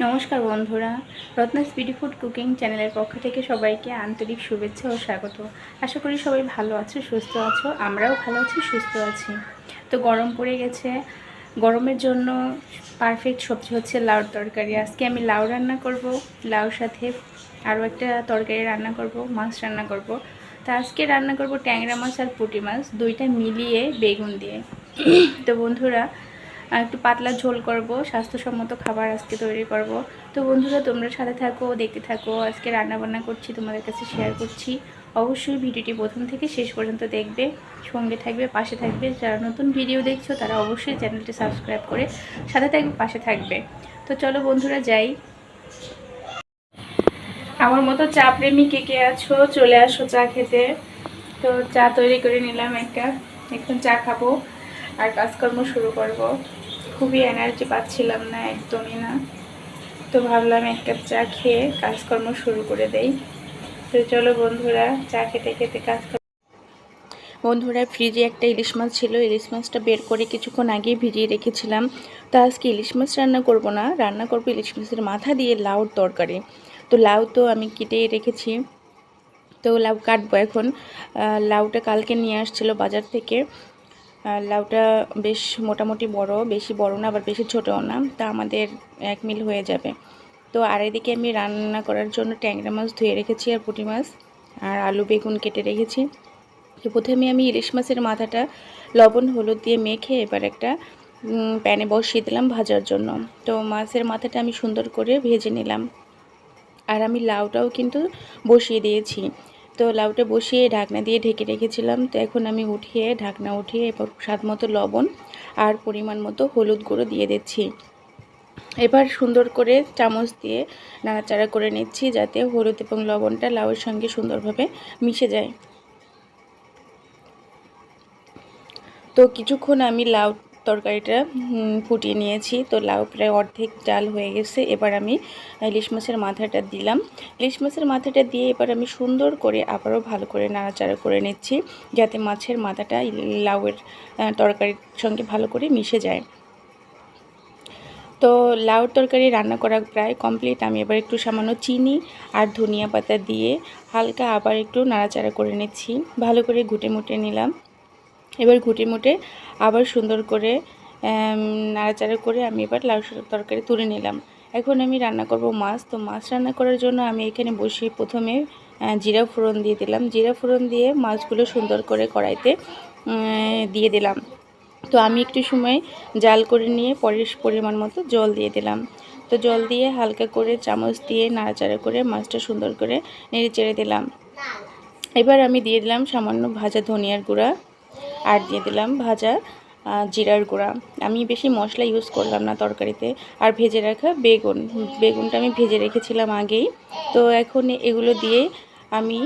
নমস্কার বন্ধুরা, Ratna speedy food cooking চ্যানেলের পক্ষ থেকে সবাইকে আন্তরিক শুভেচ্ছা ও স্বাগত। আশা করি সবাই ভালো আছো, সুস্থ আছো। আমরাও ভালো আছি, সুস্থ আছি। তো গরম পড়ে গেছে, গরমের জন্য পারফেক্ট সবজি হচ্ছে লাউর তরকারি। আজকে আমি লাউ রান্না করব, লাউর সাথে আরও একটা তরকারি রান্না করব, মাছ রান্না করব। তা আজকে রান্না করব ট্যাংরা মাছ আর পুঁটি মাছ, দুইটা মিলিয়ে বেগুন দিয়ে। তো বন্ধুরা, একটু পাতলা ঝোল করব, স্বাস্থ্যসম্মত খাবার আজকে তৈরি করব। তো বন্ধুরা, তোমরা সাথে থাকো, দেখতে থাকো। আজকে রান্নাবান্না করছি, তোমাদের কাছে শেয়ার করছি। অবশ্যই ভিডিওটি প্রথম থেকে শেষ পর্যন্ত দেখবে, সঙ্গে থাকবে, পাশে থাকবে। যারা নতুন ভিডিও দেখছো তারা অবশ্যই চ্যানেলটি সাবস্ক্রাইব করে সাথে থাকবে, পাশে থাকবে। তো চলো বন্ধুরা যাই। আমার মতো চা প্রেমী কে কে আছো, চলে আসো চা খেতে। তো চা তৈরি করে নিলাম একটা, এখন চা খাবো আর কাজকর্ম শুরু করব। খুবই এনার্জি পাচ্ছিলাম না, একদমই না। তো ভাবলাম এক কাপ চা খেয়ে কাজকর্ম শুরু করে দেই। তো চলো বন্ধুরা, চা খেতে খেতে কাজ। বন্ধুরা, ফ্রিজে একটা ইলিশ মাছ ছিল, ইলিশ মাছটা বের করে কিছুক্ষণ আগেই ভিজিয়ে রেখেছিলাম। তো আজকে ইলিশ মাছ রান্না করব না, রান্না করবো ইলিশ মাছের মাথা দিয়ে লাউর তরকারি। তো লাউ তো আমি কেটে রেখেছি, তো লাউ কাটবো এখন। লাউটা কালকে নিয়ে আসছিলো বাজার থেকে। লাউটা বেশ মোটামুটি বড়, বেশি বড় না আবার বেশি ছোটও না, তা আমাদের 1 মিল হয়ে যাবে। তো আর এদিকে আমি রান্না করার জন্য ট্যাংরা মাছ ধুয়ে রেখেছি আর পুঁটি মাছ আর আলু বেগুন কেটে রেখেছি। তো প্রথমে আমি ইলিশ মাছের মাথাটা লবণ হলুদ দিয়ে মেখে এবার একটা প্যানে বসিয়ে দিলাম ভাজার জন্য। তো মাছের মাথাটা আমি সুন্দর করে ভেজে নিলাম। আর আমি লাউটাও কিন্তু বসিয়ে দিয়েছি। তো লাউটা বসিয়ে ঢাকনা দিয়ে ঢেকে রেখেছিলাম। তো এখন আমি উঠিয়ে ঢাকনা উঠিয়ে এবার স্বাদ মতো লবণ আর পরিমাণ মতো হলুদ গুঁড়ো দিয়ে দিচ্ছি। এবার সুন্দর করে চামচ দিয়ে নাড়াচাড়া করে নিচ্ছি, যাতে হলুদ এবং লবণটা লাউয়ের সঙ্গে সুন্দরভাবে মিশে যায়। তো কিছুক্ষণ আমি লাউ তরকারিটা ফুটিয়ে নিয়েছি। তো লাউ প্রায় অর্ধেক ডাল হয়ে গেছে। এবার আমি ইলিশ মাছের মাথাটা দিলাম। ইলিশ মাছের মাথাটা দিয়ে এবার আমি সুন্দর করে আবারও ভালো করে নাড়াচাড়া করে নিচ্ছি, যাতে মাছের মাথাটা লাউয়ের তরকারির সঙ্গে ভালো করে মিশে যায়। তো লাউর তরকারি রান্না করা প্রায় কমপ্লিট। আমি এবার একটু সামান্য চিনি আর ধনিয়া পাতা দিয়ে হালকা আবার একটু নাড়াচাড়া করে নিচ্ছি, ভালো করে ঘুটে মুটে নিলাম। এবার ঘুটে মুটে আবার সুন্দর করে নাড়াচাড়া করে আমি এবার লাউ তরকারি তুলে নিলাম। এখন আমি রান্না করব মাছ। তো মাছ রান্না করার জন্য আমি এখানে বসিয়ে প্রথমে জিরা ফোড়ন দিয়ে দিলাম। জিরা ফোড়ন দিয়ে মাছগুলো সুন্দর করে কড়াইতে দিয়ে দিলাম। তো আমি একটু সময় জাল করে নিয়ে পরিমাণ মতো জল দিয়ে দিলাম। তো জল দিয়ে হালকা করে চামচ দিয়ে নাড়াচাড়া করে মাছটা সুন্দর করে নেড়ে চেড়ে দিলাম। এবার আমি দিয়ে দিলাম সামান্য ভাজা ধনিয়ার গুঁড়া আর দিয়ে দিলাম ভাজা জিরার গুঁড়া। আমি বেশি মশলা ইউজ করলাম না তরকারিতে। আর ভেজে রাখা বেগুনটা আমি ভেজে রেখেছিলাম আগেই। তো এখন এগুলো দিয়ে আমি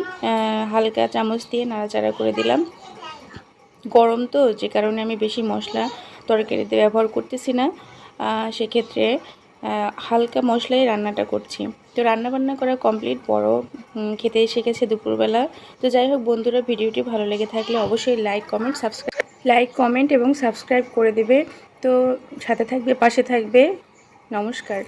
হালকা চামচ দিয়ে নাড়াচাড়া করে দিলাম। গরম তো, যে কারণে আমি বেশি মশলা তরকারিতে ব্যবহার করতেছি না, সেক্ষেত্রে হালকা মশলাই রান্নাটা করছি। তো রান্নাবান্না করা কমপ্লিট, বড় খেতে এসে গেছে দুপুরবেলা। তো যাই হোক বন্ধুরা, ভিডিওটি ভালো লেগে থাকলে অবশ্যই লাইক কমেন্ট এবং সাবস্ক্রাইব করে দেবে। তো সাথে থাকবে, পাশে থাকবে। নমস্কার।